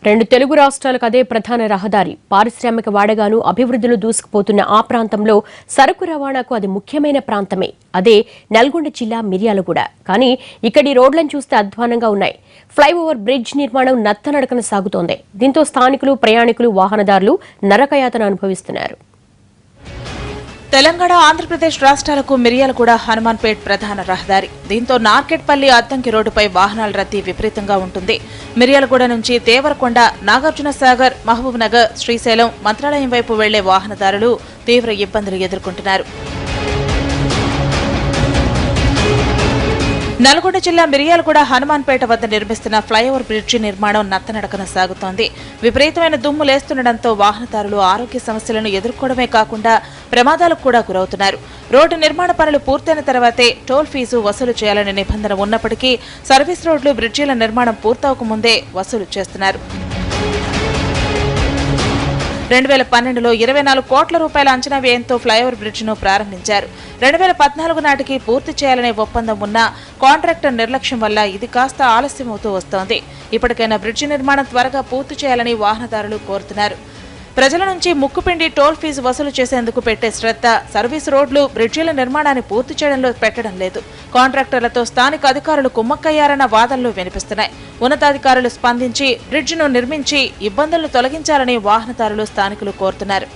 రెండు తెలుగు రాష్ట్రాలకు అదే ప్రధాన రహదారి. పారిశ్రామిక వాడగాను అభివృద్ధిలో దూసుకుపోతున్న ఆ ప్రాంతంలో సరుకు రవాణాకు అది ముఖ్యమైన ప్రాంతమే. అదే నల్గొండ జిల్లా మిర్యాలగూడ. కానీ ఇక్కడి రోడ్లను చూస్తే అధ్వానంగా ఉన్నాయి. ఫ్లైఓవర్ బ్రిడ్జ్ నిర్మాణం నత్తనడకన సాగుతోంది. దీంతో స్థానికులు, ప్రయాణికులు, వాహనదారులు నరకయాతన అనుభవిస్తున్నారు. తెలంగాణ, ఆంధ్రప్రదేశ్ రాష్ట్రాలకు మిర్యాలగూడ హనుమాన్పేట్ ప్రధాన రహదారి. దీంతో నార్కెట్పల్లి అద్దంకి రోడ్డుపై వాహనాల రద్దీ విపరీతంగా ఉంటుంది. మిర్యాలగూడ నుంచి దేవరకొండ, నాగార్జున సాగర్, మహబూబ్ నగర్, శ్రీశైలం, మంత్రాలయం వైపు వెళ్లే వాహనదారులు తీవ్ర ఇబ్బందులు ఎదుర్కొంటున్నారు. నల్గొండ జిల్లా మిర్యాలగూడ హనుమాన్పేట వద్ద నిర్మిస్తున్న ఫ్లైఓవర్ బ్రిడ్జి నిర్మాణం నత్తనడకన సాగుతోంది. విపరీతమైన దుమ్ము లేస్తుండటంతో వాహనదారులు ఆరోగ్య సమస్యలను ఎదుర్కోవడమే కాకుండా ప్రమాదాలకు కూడా గురవుతున్నారు. రోడ్డు నిర్మాణ పనులు పూర్తయిన తర్వాతే టోల్ ఫీజు వసూలు చేయాలనే నిబంధన ఉన్నప్పటికీ సర్వీస్ రోడ్లు, బ్రిడ్జీల నిర్మాణం పూర్తవక ముందే వసూలు చేస్తున్నారు. 2012లో 24 కోట్ల రూపాయల అంచనా వ్యయంతో ఫ్లైఓవర్ బ్రిడ్జిను ప్రారంభించారు. 2014 నాటికి పూర్తి చేయాలనే ఒప్పందం ఉన్నా కాంట్రాక్టర్ నిర్లక్ష్యం వల్ల ఇది కాస్త ఆలస్యమవుతూ వస్తోంది. ఇప్పటికైనా బ్రిడ్జి నిర్మాణం త్వరగా పూర్తి చేయాలని వాహనదారులు కోరుతున్నారు. ప్రజల నుంచి ముక్కుపిండి టోల్ ఫీజు వసూలు చేసేందుకు పెట్టే శ్రద్ధ సర్వీస్ రోడ్లు, బ్రిడ్జిల నిర్మాణాన్ని పూర్తి చేయడంలో పెట్టడం లేదు. కాంట్రాక్టర్లతో స్థానిక అధికారులు కుమ్మక్కయ్యారన్న వాదనలు వినిపిస్తున్నాయి. ఉన్నతాధికారులు స్పందించి బ్రిడ్జిను నిర్మించి ఇబ్బందులను తొలగించాలని వాహనదారులు, స్థానికులు కోరుతున్నారు.